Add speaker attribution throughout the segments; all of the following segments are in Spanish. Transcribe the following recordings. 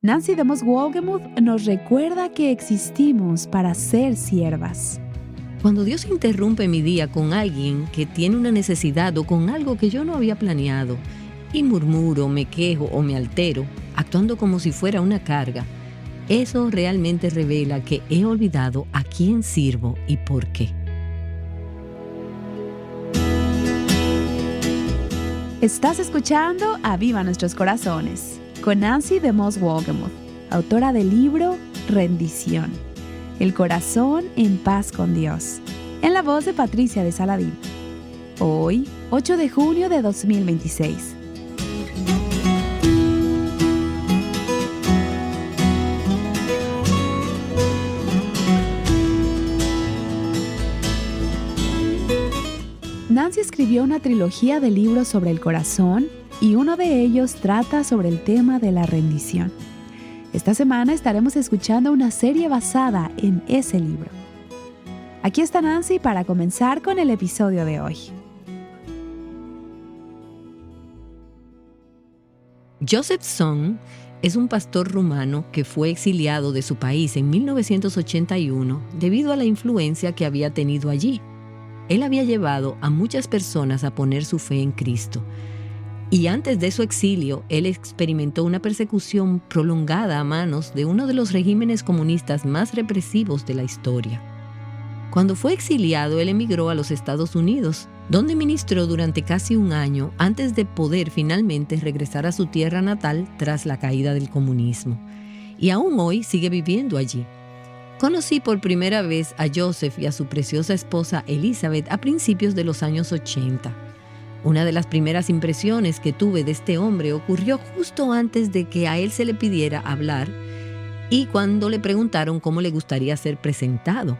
Speaker 1: Nancy DeMoss Wolgemuth nos recuerda que existimos para ser siervas.
Speaker 2: Cuando Dios interrumpe mi día con alguien que tiene una necesidad o con algo que yo no había planeado, y murmuro, me quejo o me altero, actuando como si fuera una carga, eso realmente revela que he olvidado a quién sirvo y por qué.
Speaker 1: Estás escuchando Aviva Nuestros Corazones con Nancy DeMoss Wolgemuth, autora del libro Rendición, el corazón en paz con Dios, en la voz de Patricia de Saladín. Hoy, 8 de junio de 2026. Nancy escribió una trilogía de libros sobre el corazón y uno de ellos trata sobre el tema de la rendición. Esta semana estaremos escuchando una serie basada en ese libro. Aquí está Nancy para comenzar con el episodio de hoy.
Speaker 2: Joseph Tson es un pastor rumano que fue exiliado de su país en 1981 debido a la influencia que había tenido allí. Él había llevado a muchas personas a poner su fe en Cristo. Y antes de su exilio, él experimentó una persecución prolongada a manos de uno de los regímenes comunistas más represivos de la historia. Cuando fue exiliado, él emigró a los Estados Unidos, donde ministró durante casi un año antes de poder finalmente regresar a su tierra natal tras la caída del comunismo. Y aún hoy sigue viviendo allí. Conocí por primera vez a Joseph y a su preciosa esposa Elizabeth a principios de los años 80. Una de las primeras impresiones que tuve de este hombre ocurrió justo antes de que a él se le pidiera hablar y cuando le preguntaron cómo le gustaría ser presentado.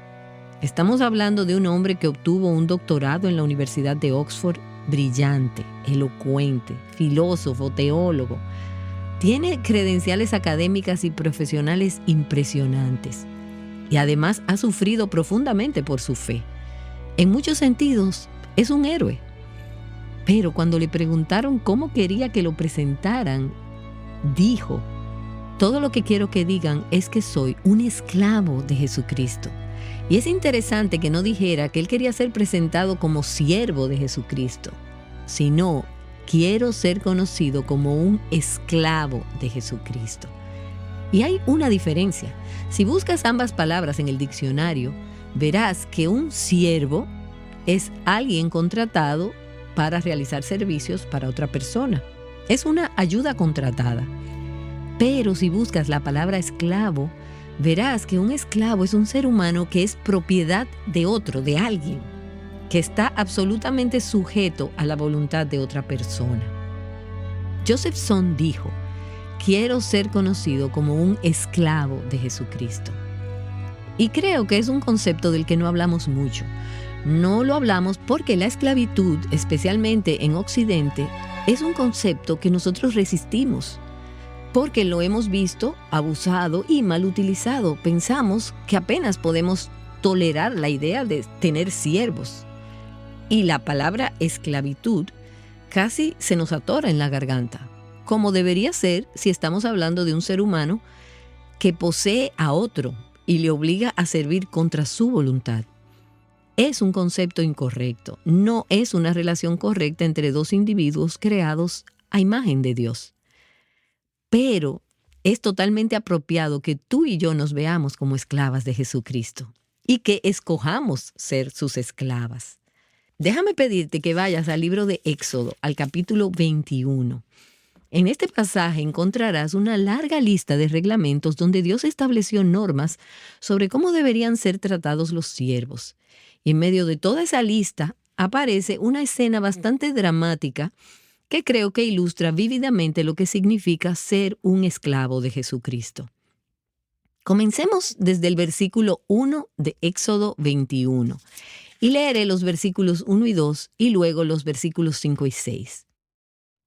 Speaker 2: Estamos hablando de un hombre que obtuvo un doctorado en la Universidad de Oxford, brillante, elocuente, filósofo, teólogo. Tiene credenciales académicas y profesionales impresionantes. Y además ha sufrido profundamente por su fe. En muchos sentidos, es un héroe. Pero cuando le preguntaron cómo quería que lo presentaran, dijo: todo lo que quiero que digan es que soy un esclavo de Jesucristo. Y es interesante que no dijera que él quería ser presentado como siervo de Jesucristo, sino quiero ser conocido como un esclavo de Jesucristo. Y hay una diferencia. Si buscas ambas palabras en el diccionario, verás que un siervo es alguien contratado para realizar servicios para otra persona. Es una ayuda contratada. Pero si buscas la palabra esclavo, verás que un esclavo es un ser humano que es propiedad de otro, de alguien, que está absolutamente sujeto a la voluntad de otra persona. Joseph Tson dijo: quiero ser conocido como un esclavo de Jesucristo. Y creo que es un concepto del que no hablamos mucho. No lo hablamos porque la esclavitud, especialmente en Occidente, es un concepto que nosotros resistimos. Porque lo hemos visto abusado y mal utilizado. Pensamos que apenas podemos tolerar la idea de tener siervos. Y la palabra esclavitud casi se nos atora en la garganta, como debería ser si estamos hablando de un ser humano que posee a otro y le obliga a servir contra su voluntad. Es un concepto incorrecto, no es una relación correcta entre dos individuos creados a imagen de Dios. Pero es totalmente apropiado que tú y yo nos veamos como esclavas de Jesucristo y que escojamos ser sus esclavas. Déjame pedirte que vayas al libro de Éxodo, al capítulo 21. En este pasaje encontrarás una larga lista de reglamentos donde Dios estableció normas sobre cómo deberían ser tratados los siervos. Y en medio de toda esa lista aparece una escena bastante dramática que creo que ilustra vívidamente lo que significa ser un esclavo de Jesucristo. Comencemos desde el versículo 1 de Éxodo 21 y leeré los versículos 1 y 2 y luego los versículos 5 y 6.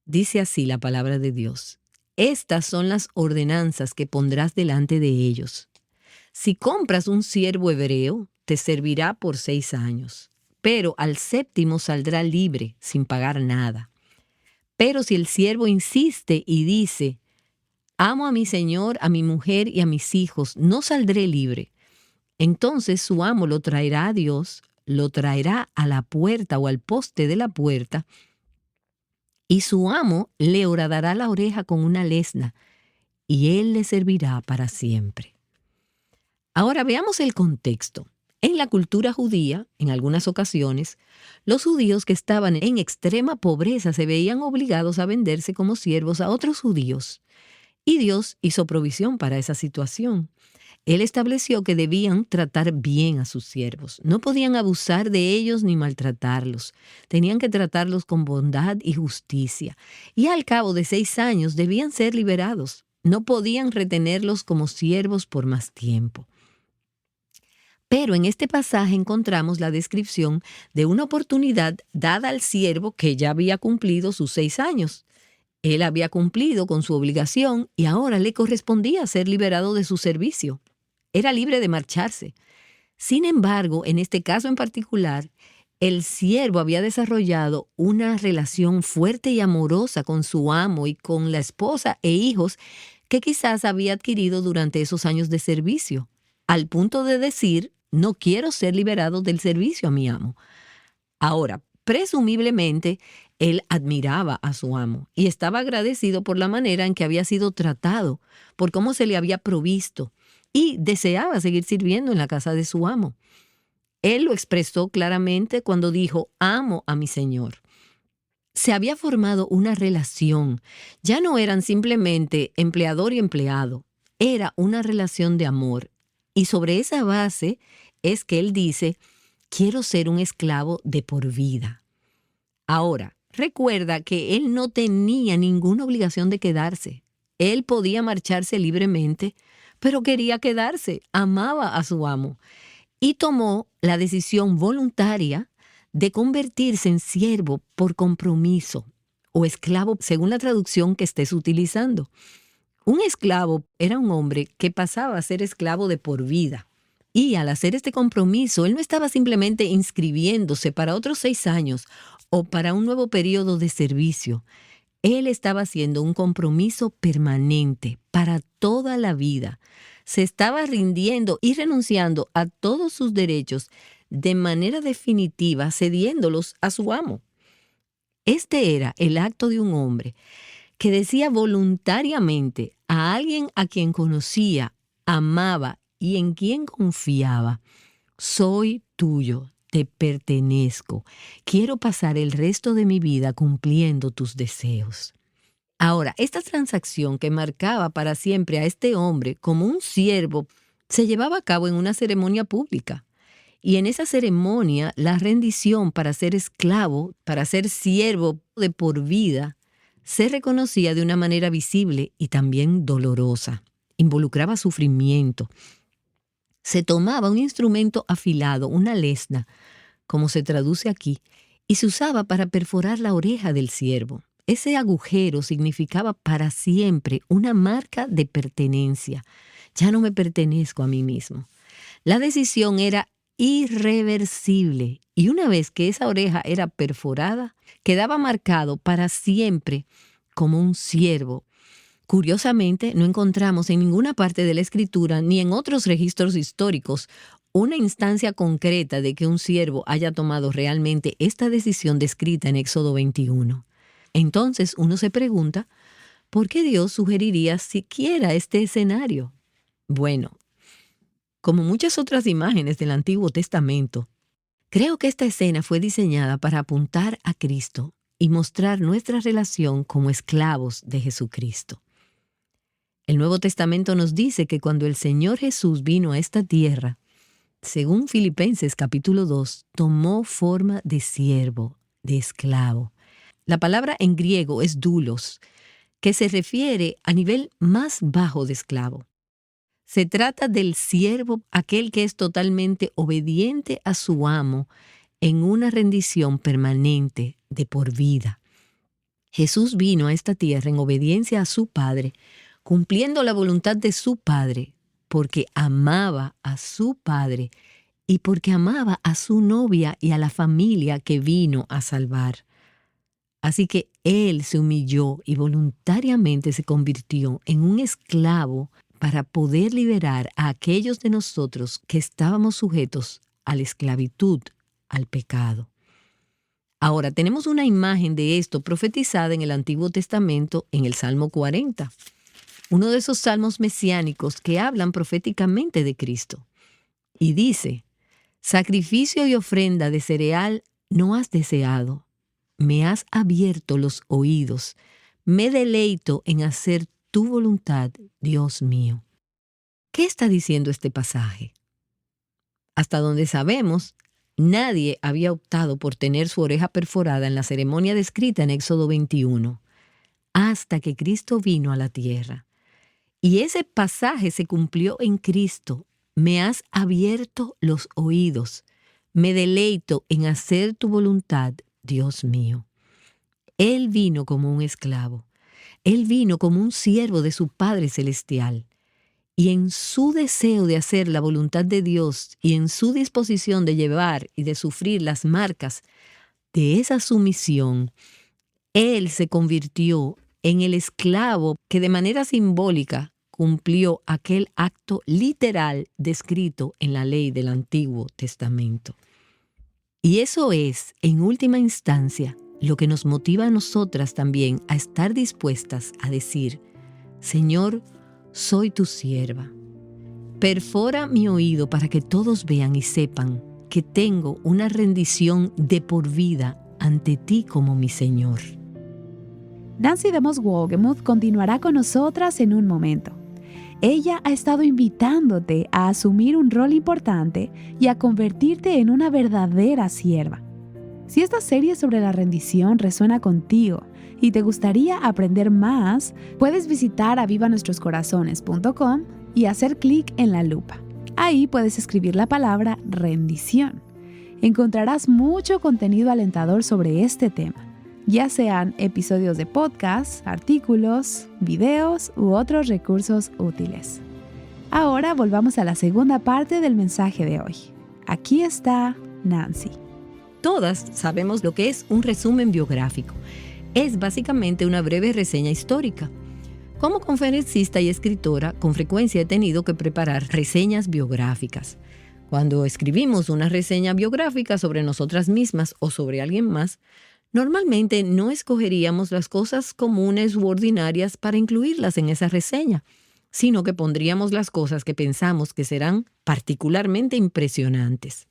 Speaker 2: Dice así la palabra de Dios: estas son las ordenanzas que pondrás delante de ellos. Si compras un siervo hebreo, te servirá por 6 años, pero al 7º saldrá libre, sin pagar nada. Pero si el siervo insiste y dice: Amo a mi señor, a mi mujer y a mis hijos, no saldré libre. Entonces su amo lo traerá a Dios, lo traerá a la puerta o al poste de la puerta, y su amo le horadará la oreja con una lesna, y él le servirá para siempre. Ahora veamos el contexto. En la cultura judía, en algunas ocasiones, los judíos que estaban en extrema pobreza se veían obligados a venderse como siervos a otros judíos. Y Dios hizo provisión para esa situación. Él estableció que debían tratar bien a sus siervos. No podían abusar de ellos ni maltratarlos. Tenían que tratarlos con bondad y justicia. Y al cabo de 6 años debían ser liberados. No podían retenerlos como siervos por más tiempo. Pero en este pasaje encontramos la descripción de una oportunidad dada al siervo que ya había cumplido sus 6 años. Él había cumplido con su obligación y ahora le correspondía ser liberado de su servicio. Era libre de marcharse. Sin embargo, en este caso en particular, el siervo había desarrollado una relación fuerte y amorosa con su amo y con la esposa e hijos que quizás había adquirido durante esos años de servicio, al punto de decir, no quiero ser liberado del servicio a mi amo. Ahora, presumiblemente, él admiraba a su amo y estaba agradecido por la manera en que había sido tratado, por cómo se le había provisto, y deseaba seguir sirviendo en la casa de su amo. Él lo expresó claramente cuando dijo, amo a mi señor. Se había formado una relación. Ya no eran simplemente empleador y empleado. Era una relación de amor. Y sobre esa base es que él dice, quiero ser un esclavo de por vida. Ahora, recuerda que él no tenía ninguna obligación de quedarse. Él podía marcharse libremente, pero quería quedarse, amaba a su amo y tomó la decisión voluntaria de convertirse en siervo por compromiso o esclavo según la traducción que estés utilizando. Un esclavo era un hombre que pasaba a ser esclavo de por vida. Y al hacer este compromiso, él no estaba simplemente inscribiéndose para otros 6 años o para un nuevo periodo de servicio. Él estaba haciendo un compromiso permanente para toda la vida. Se estaba rindiendo y renunciando a todos sus derechos de manera definitiva, cediéndolos a su amo. Este era el acto de un hombre que decía voluntariamente a alguien a quien conocía, amaba y en quien confiaba, soy tuyo, te pertenezco, quiero pasar el resto de mi vida cumpliendo tus deseos. Ahora, esta transacción que marcaba para siempre a este hombre como un siervo se llevaba a cabo en una ceremonia pública. Y en esa ceremonia, la rendición para ser esclavo, para ser siervo de por vida, se reconocía de una manera visible y también dolorosa. Involucraba sufrimiento. Se tomaba un instrumento afilado, una lesna, como se traduce aquí, y se usaba para perforar la oreja del siervo. Ese agujero significaba para siempre una marca de pertenencia. Ya no me pertenezco a mí mismo. La decisión era irreversible y una vez que esa oreja era perforada, quedaba marcado para siempre como un siervo. Curiosamente, no encontramos en ninguna parte de la Escritura ni en otros registros históricos una instancia concreta de que un siervo haya tomado realmente esta decisión descrita en Éxodo 21. Entonces uno se pregunta, ¿por qué Dios sugeriría siquiera este escenario? Bueno, como muchas otras imágenes del Antiguo Testamento, creo que esta escena fue diseñada para apuntar a Cristo y mostrar nuestra relación como esclavos de Jesucristo. El Nuevo Testamento nos dice que cuando el Señor Jesús vino a esta tierra, según Filipenses capítulo 2, tomó forma de siervo, de esclavo. La palabra en griego es doulos, que se refiere a nivel más bajo de esclavo. Se trata del siervo, aquel que es totalmente obediente a su amo en una rendición permanente de por vida. Jesús vino a esta tierra en obediencia a su Padre, cumpliendo la voluntad de su Padre, porque amaba a su Padre y porque amaba a su novia y a la familia que vino a salvar. Así que Él se humilló y voluntariamente se convirtió en un esclavo para poder liberar a aquellos de nosotros que estábamos sujetos a la esclavitud, al pecado. Ahora, tenemos una imagen de esto profetizada en el Antiguo Testamento en el Salmo 40, uno de esos salmos mesiánicos que hablan proféticamente de Cristo. Y dice: sacrificio y ofrenda de cereal no has deseado, me has abierto los oídos, me deleito en hacer tu voluntad, Dios mío. ¿Qué está diciendo este pasaje? Hasta donde sabemos, nadie había optado por tener su oreja perforada en la ceremonia descrita en Éxodo 21, hasta que Cristo vino a la tierra. Y ese pasaje se cumplió en Cristo. Me has abierto los oídos, me deleito en hacer tu voluntad, Dios mío. Él vino como un esclavo. Él vino como un siervo de su Padre Celestial. Y en su deseo de hacer la voluntad de Dios y en su disposición de llevar y de sufrir las marcas de esa sumisión, Él se convirtió en el esclavo que de manera simbólica cumplió aquel acto literal descrito en la ley del Antiguo Testamento. Y eso es, en última instancia, lo que nos motiva a nosotras también a estar dispuestas a decir: Señor, soy tu sierva. Perfora mi oído para que todos vean y sepan que tengo una rendición de por vida ante ti como mi Señor.
Speaker 1: Nancy DeMoss Wolgemuth continuará con nosotras en un momento. Ella ha estado invitándote a asumir un rol importante y a convertirte en una verdadera sierva. Si esta serie sobre la rendición resuena contigo y te gustaría aprender más, puedes visitar avivanuestroscorazones.com y hacer clic en la lupa. Ahí puedes escribir la palabra rendición. Encontrarás mucho contenido alentador sobre este tema, ya sean episodios de podcast, artículos, videos u otros recursos útiles. Ahora volvamos a la segunda parte del mensaje de hoy. Aquí está Nancy.
Speaker 2: Todas sabemos lo que es un resumen biográfico. Es básicamente una breve reseña histórica. Como conferencista y escritora, con frecuencia he tenido que preparar reseñas biográficas. Cuando escribimos una reseña biográfica sobre nosotras mismas o sobre alguien más, normalmente no escogeríamos las cosas comunes u ordinarias para incluirlas en esa reseña, sino que pondríamos las cosas que pensamos que serán particularmente impresionantes.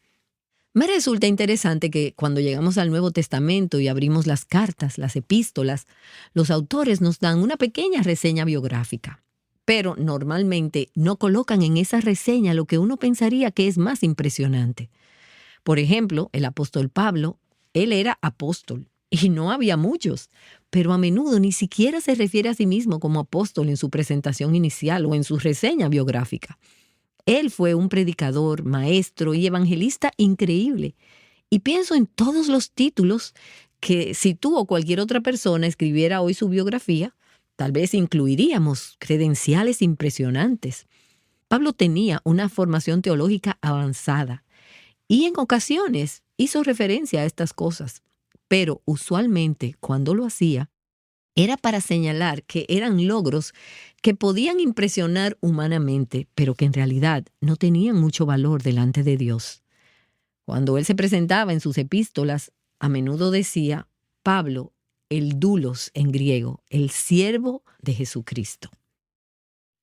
Speaker 2: Me resulta interesante que cuando llegamos al Nuevo Testamento y abrimos las cartas, las epístolas, los autores nos dan una pequeña reseña biográfica, pero normalmente no colocan en esa reseña lo que uno pensaría que es más impresionante. Por ejemplo, el apóstol Pablo, él era apóstol y no había muchos, pero a menudo ni siquiera se refiere a sí mismo como apóstol en su presentación inicial o en su reseña biográfica. Él fue un predicador, maestro y evangelista increíble. Y pienso en todos los títulos que si tú o cualquier otra persona escribiera hoy su biografía, tal vez incluiríamos credenciales impresionantes. Pablo tenía una formación teológica avanzada y en ocasiones hizo referencia a estas cosas, pero usualmente cuando lo hacía, era para señalar que eran logros que podían impresionar humanamente, pero que en realidad no tenían mucho valor delante de Dios. Cuando él se presentaba en sus epístolas, a menudo decía: Pablo, el doulos en griego, el siervo de Jesucristo.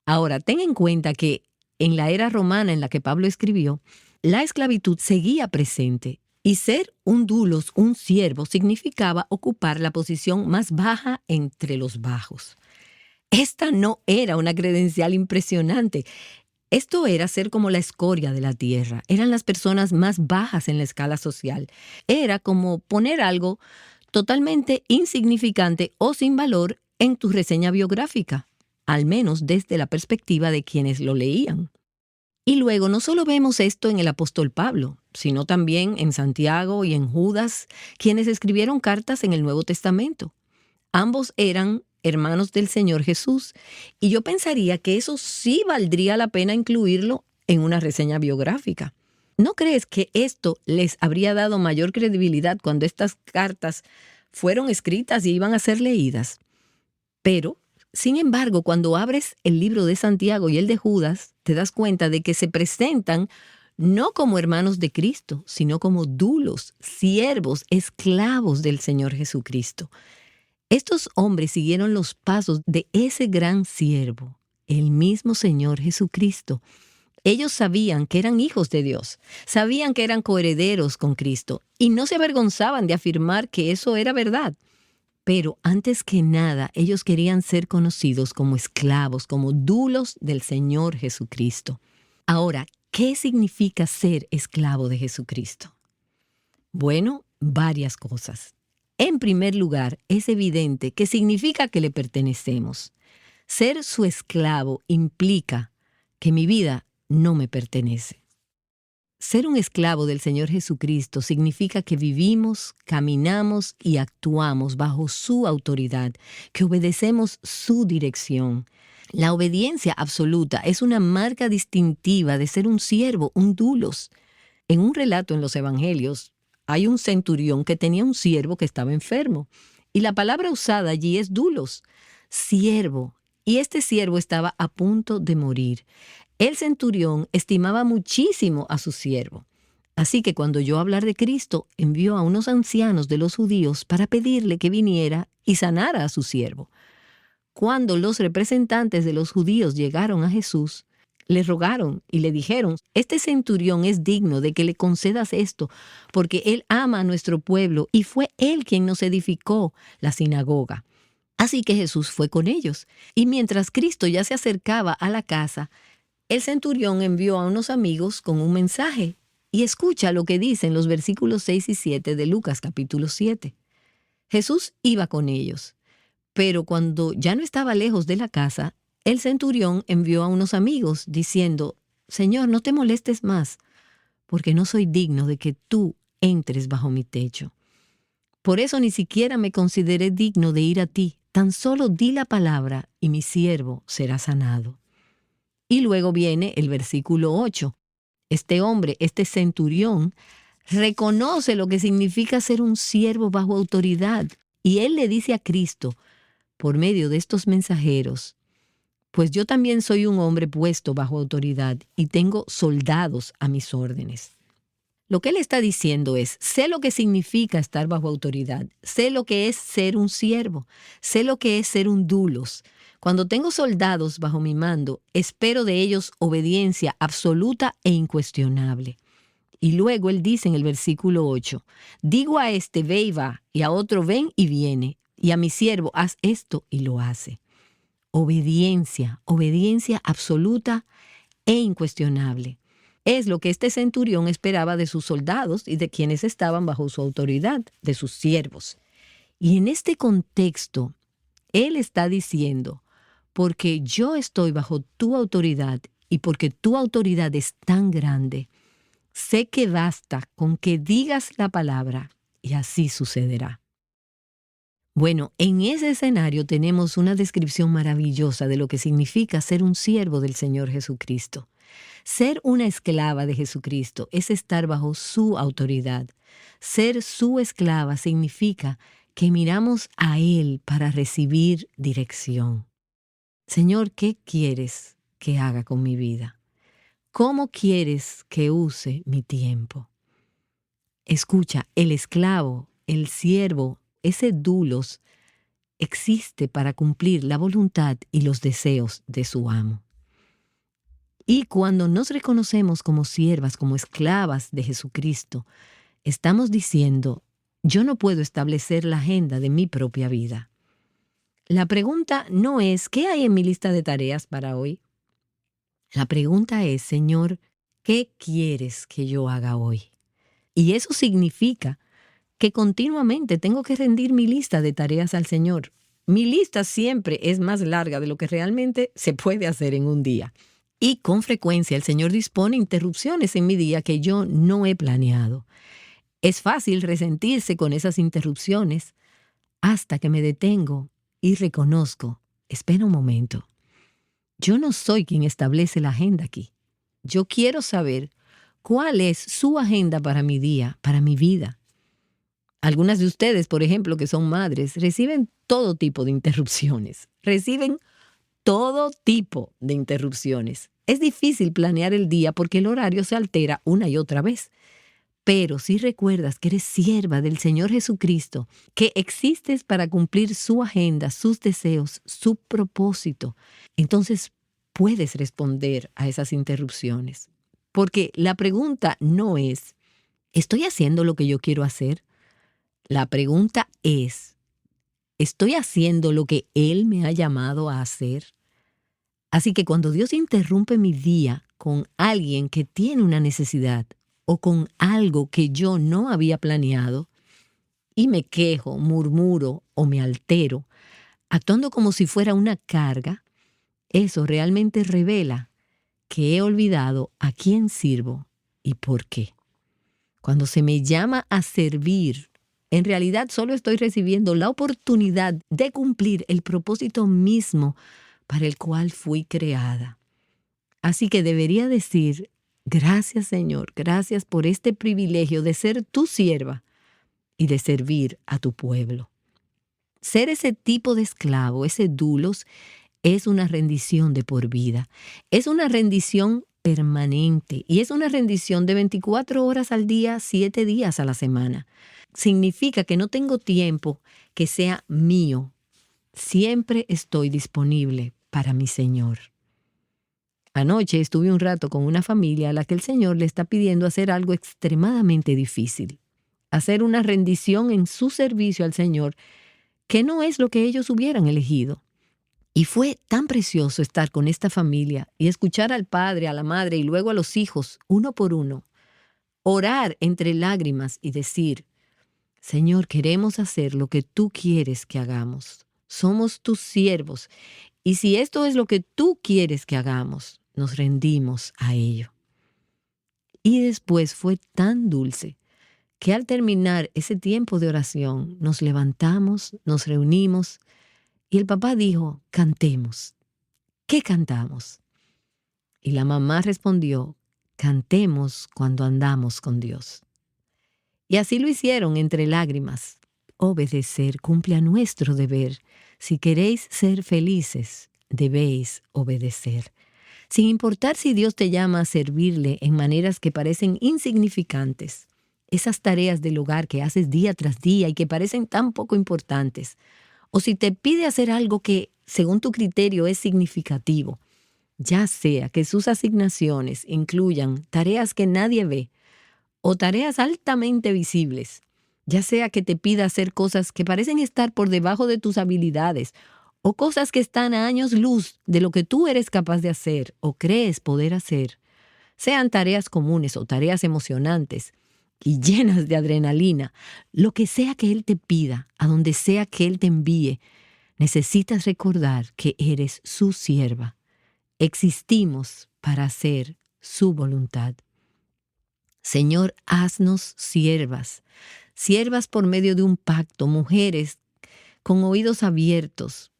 Speaker 2: Ahora, ten en cuenta que en la era romana en la que Pablo escribió, la esclavitud seguía presente. Y ser un doulos, un siervo, significaba ocupar la posición más baja entre los bajos. Esta no era una credencial impresionante. Esto era ser como la escoria de la tierra. Eran las personas más bajas en la escala social. Era como poner algo totalmente insignificante o sin valor en tu reseña biográfica, al menos desde la perspectiva de quienes lo leían. Y luego no solo vemos esto en el apóstol Pablo, sino también en Santiago y en Judas, quienes escribieron cartas en el Nuevo Testamento. Ambos eran hermanos del Señor Jesús, y yo pensaría que eso sí valdría la pena incluirlo en una reseña biográfica. ¿No crees que esto les habría dado mayor credibilidad cuando estas cartas fueron escritas y iban a ser leídas. Pero, sin embargo, cuando abres el libro de Santiago y el de Judas, te das cuenta de que se presentan no como hermanos de Cristo, sino como dulos, siervos, esclavos del Señor Jesucristo. Estos hombres siguieron los pasos de ese gran siervo, el mismo Señor Jesucristo. Ellos sabían que eran hijos de Dios, sabían que eran coherederos con Cristo y no se avergonzaban de afirmar que eso era verdad. Pero antes que nada, ellos querían ser conocidos como esclavos, como dulos del Señor Jesucristo. Ahora, ¿qué significa ser esclavo de Jesucristo? Bueno, varias cosas. En primer lugar, es evidente que significa que le pertenecemos. Ser su esclavo implica que mi vida no me pertenece. Ser un esclavo del Señor Jesucristo significa que vivimos, caminamos y actuamos bajo su autoridad, que obedecemos su dirección. La obediencia absoluta es una marca distintiva de ser un siervo, un dulos. En un relato en los Evangelios, hay un centurión que tenía un siervo que estaba enfermo, y la palabra usada allí es dulos, siervo, y este siervo estaba a punto de morir. El centurión estimaba muchísimo a su siervo. Así que cuando oyó hablar de Cristo, envió a unos ancianos de los judíos para pedirle que viniera y sanara a su siervo. Cuando los representantes de los judíos llegaron a Jesús, le rogaron y le dijeron: este centurión es digno de que le concedas esto, porque él ama a nuestro pueblo y fue él quien nos edificó la sinagoga. Así que Jesús fue con ellos, y mientras Cristo ya se acercaba a la casa, el centurión envió a unos amigos con un mensaje, y escucha lo que dicen los versículos 6 y 7 de Lucas capítulo 7. Jesús iba con ellos, pero cuando ya no estaba lejos de la casa, el centurión envió a unos amigos diciendo: Señor, no te molestes más, porque no soy digno de que tú entres bajo mi techo. Por eso ni siquiera me consideré digno de ir a ti, tan solo di la palabra y mi siervo será sanado. Y luego viene el versículo 8. Este hombre, este centurión, reconoce lo que significa ser un siervo bajo autoridad. Y él le dice a Cristo, por medio de estos mensajeros: pues yo también soy un hombre puesto bajo autoridad y tengo soldados a mis órdenes. Lo que él está diciendo es: sé lo que significa estar bajo autoridad, sé lo que es ser un siervo, sé lo que es ser un dulos. Cuando tengo soldados bajo mi mando, espero de ellos obediencia absoluta e incuestionable. Y luego él dice en el versículo 8, digo a este: ve y va, y a otro: ven y viene, y a mi siervo: haz esto, y lo hace. Obediencia, obediencia absoluta e incuestionable. Es lo que este centurión esperaba de sus soldados y de quienes estaban bajo su autoridad, de sus siervos. Y en este contexto, él está diciendo: porque yo estoy bajo tu autoridad y porque tu autoridad es tan grande, sé que basta con que digas la palabra y así sucederá. Bueno, en ese escenario tenemos una descripción maravillosa de lo que significa ser un siervo del Señor Jesucristo. Ser una esclava de Jesucristo es estar bajo su autoridad. Ser su esclava significa que miramos a Él para recibir dirección. Señor, ¿qué quieres que haga con mi vida? ¿Cómo quieres que use mi tiempo? Escucha, el esclavo, el siervo, ese dulos, existe para cumplir la voluntad y los deseos de su amo. Y cuando nos reconocemos como siervas, como esclavas de Jesucristo, estamos diciendo: yo no puedo establecer la agenda de mi propia vida. La pregunta no es: ¿qué hay en mi lista de tareas para hoy? La pregunta es: Señor, ¿qué quieres que yo haga hoy? Y eso significa que continuamente tengo que rendir mi lista de tareas al Señor. Mi lista siempre es más larga de lo que realmente se puede hacer en un día. Y con frecuencia el Señor dispone interrupciones en mi día que yo no he planeado. Es fácil resentirse con esas interrupciones hasta que me detengo y reconozco: espera un momento. Yo no soy quien establece la agenda aquí. Yo quiero saber cuál es su agenda para mi día, para mi vida. Algunas de ustedes, por ejemplo, que son madres, reciben todo tipo de interrupciones. Reciben todo tipo de interrupciones. Es difícil planear el día porque el horario se altera una y otra vez. Pero si recuerdas que eres sierva del Señor Jesucristo, que existes para cumplir su agenda, sus deseos, su propósito, entonces puedes responder a esas interrupciones. Porque la pregunta no es, ¿estoy haciendo lo que yo quiero hacer? La pregunta es, ¿estoy haciendo lo que Él me ha llamado a hacer? Así que cuando Dios interrumpe mi día con alguien que tiene una necesidad o con algo que yo no había planeado, y me quejo, murmuro o me altero, actuando como si fuera una carga, eso realmente revela que he olvidado a quién sirvo y por qué. Cuando se me llama a servir, en realidad solo estoy recibiendo la oportunidad de cumplir el propósito mismo para el cual fui creada. Así que debería decir, gracias Señor, gracias por este privilegio de ser tu sierva y de servir a tu pueblo. Ser ese tipo de esclavo, ese dulos, es una rendición de por vida. Es una rendición permanente y es una rendición de 24 horas al día, 7 días a la semana. Significa que no tengo tiempo que sea mío. Siempre estoy disponible para mi Señor. Anoche estuve un rato con una familia a la que el Señor le está pidiendo hacer algo extremadamente difícil. Hacer una rendición en su servicio al Señor, que no es lo que ellos hubieran elegido. Y fue tan precioso estar con esta familia y escuchar al padre, a la madre y luego a los hijos, uno por uno, orar entre lágrimas y decir, Señor, queremos hacer lo que tú quieres que hagamos. Somos tus siervos y si esto es lo que tú quieres que hagamos, nos rendimos a ello. Y después fue tan dulce que al terminar ese tiempo de oración nos levantamos, nos reunimos y el papá dijo, cantemos. ¿Qué cantamos? Y la mamá respondió, cantemos cuando andamos con Dios. Y así lo hicieron entre lágrimas. Obedecer cumple a nuestro deber. Si queréis ser felices, debéis obedecer. Sin importar si Dios te llama a servirle en maneras que parecen insignificantes, esas tareas del hogar que haces día tras día y que parecen tan poco importantes, o si te pide hacer algo que, según tu criterio, es significativo, ya sea que sus asignaciones incluyan tareas que nadie ve o tareas altamente visibles, ya sea que te pida hacer cosas que parecen estar por debajo de tus habilidades o cosas que están a años luz de lo que tú eres capaz de hacer o crees poder hacer, sean tareas comunes o tareas emocionantes y llenas de adrenalina, lo que sea que Él te pida, a donde sea que Él te envíe, necesitas recordar que eres su sierva. Existimos para hacer su voluntad. Señor, haznos siervas, siervas por medio de un pacto, mujeres con oídos abiertos,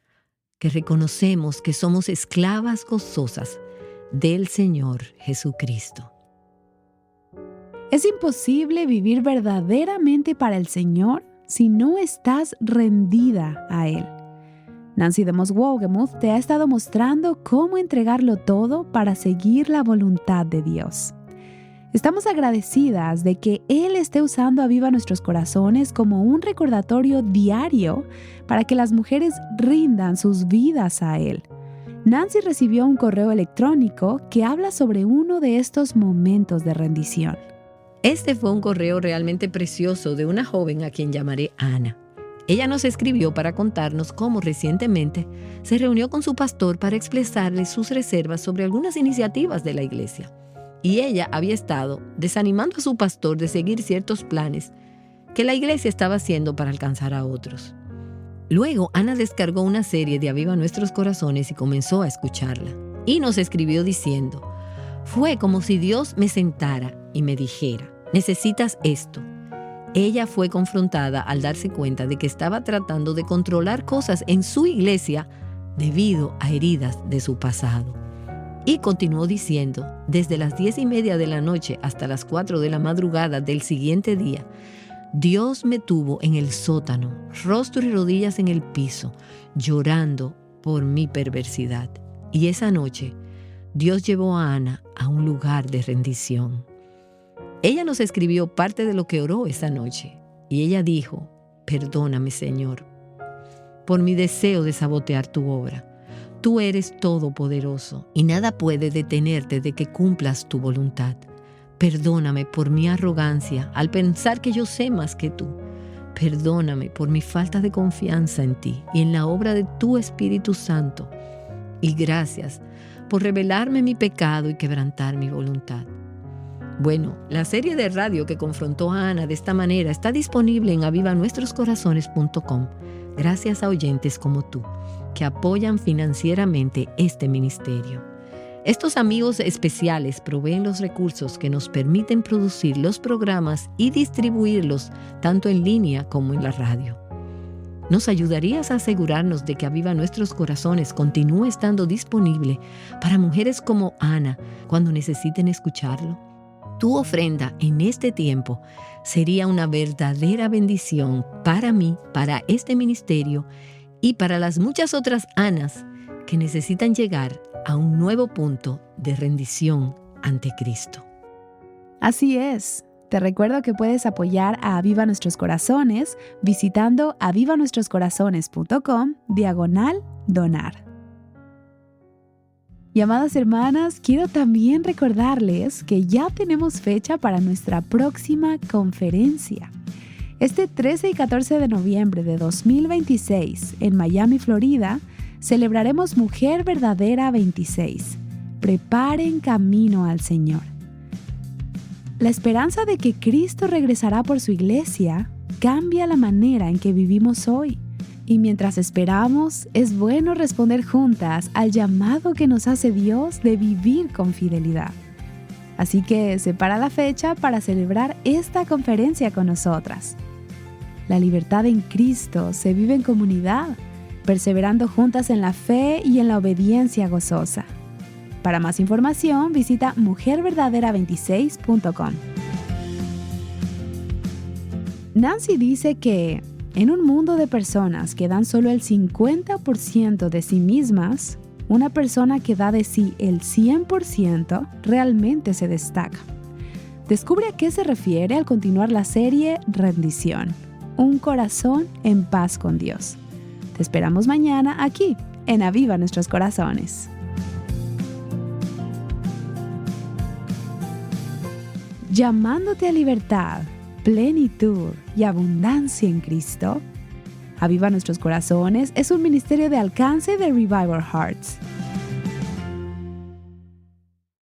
Speaker 2: que reconocemos que somos esclavas gozosas del Señor Jesucristo.
Speaker 1: Es imposible vivir verdaderamente para el Señor si no estás rendida a Él. Nancy DeMoss Wolgemuth te ha estado mostrando cómo entregarlo todo para seguir la voluntad de Dios. Estamos agradecidas de que Él esté usando Aviva Nuestros Corazones como un recordatorio diario para que las mujeres rindan sus vidas a Él. Nancy recibió un correo electrónico que habla sobre uno de estos momentos de rendición.
Speaker 2: Este fue un correo realmente precioso de una joven a quien llamaré Ana. Ella nos escribió para contarnos cómo recientemente se reunió con su pastor para expresarle sus reservas sobre algunas iniciativas de la iglesia. Y ella había estado desanimando a su pastor de seguir ciertos planes que la iglesia estaba haciendo para alcanzar a otros. Luego, Ana descargó una serie de Aviva Nuestros Corazones y comenzó a escucharla. Y nos escribió diciendo, fue como si Dios me sentara y me dijera, necesitas esto. Ella fue confrontada al darse cuenta de que estaba tratando de controlar cosas en su iglesia debido a heridas de su pasado. Y continuó diciendo, desde las 10:30 de la noche hasta las 4 de la madrugada del siguiente día, Dios me tuvo en el sótano, rostro y rodillas en el piso, llorando por mi perversidad. Y esa noche, Dios llevó a Ana a un lugar de rendición. Ella nos escribió parte de lo que oró esa noche. Y ella dijo: perdóname, Señor, por mi deseo de sabotear tu obra. Tú eres todopoderoso y nada puede detenerte de que cumplas tu voluntad. Perdóname por mi arrogancia al pensar que yo sé más que tú. Perdóname por mi falta de confianza en ti y en la obra de tu Espíritu Santo. Y gracias por revelarme mi pecado y quebrantar mi voluntad. Bueno, la serie de radio que confrontó a Ana de esta manera está disponible en avivanuestroscorazones.com, gracias a oyentes como tú, que apoyan financieramente este ministerio. Estos amigos especiales proveen los recursos que nos permiten producir los programas y distribuirlos tanto en línea como en la radio. ¿Nos ayudarías a asegurarnos de que Aviva Nuestros Corazones continúe estando disponible para mujeres como Ana cuando necesiten escucharlo? Tu ofrenda en este tiempo sería una verdadera bendición para mí, para este ministerio y para las muchas otras Anas que necesitan llegar a un nuevo punto de rendición ante Cristo.
Speaker 1: Así es. Te recuerdo que puedes apoyar a Aviva Nuestros Corazones visitando avivanuestroscorazones.com/donar. Y amadas hermanas, quiero también recordarles que ya tenemos fecha para nuestra próxima conferencia. Este 13 y 14 de noviembre de 2026 en Miami, Florida, celebraremos Mujer Verdadera 26. Preparen camino al Señor. La esperanza de que Cristo regresará por su iglesia cambia la manera en que vivimos hoy. Y mientras esperamos, es bueno responder juntas al llamado que nos hace Dios de vivir con fidelidad. Así que separa la fecha para celebrar esta conferencia con nosotras. La libertad en Cristo se vive en comunidad, perseverando juntas en la fe y en la obediencia gozosa. Para más información, visita mujerverdadera26.com. Nancy dice que en un mundo de personas que dan solo el 50% de sí mismas, una persona que da de sí el 100% realmente se destaca. Descubre a qué se refiere al continuar la serie Rendición, un corazón en paz con Dios. Te esperamos mañana aquí, en Aviva Nuestros Corazones. Llamándote a libertad, plenitud y abundancia en Cristo. Aviva Nuestros Corazones es un ministerio de alcance de Revival Hearts.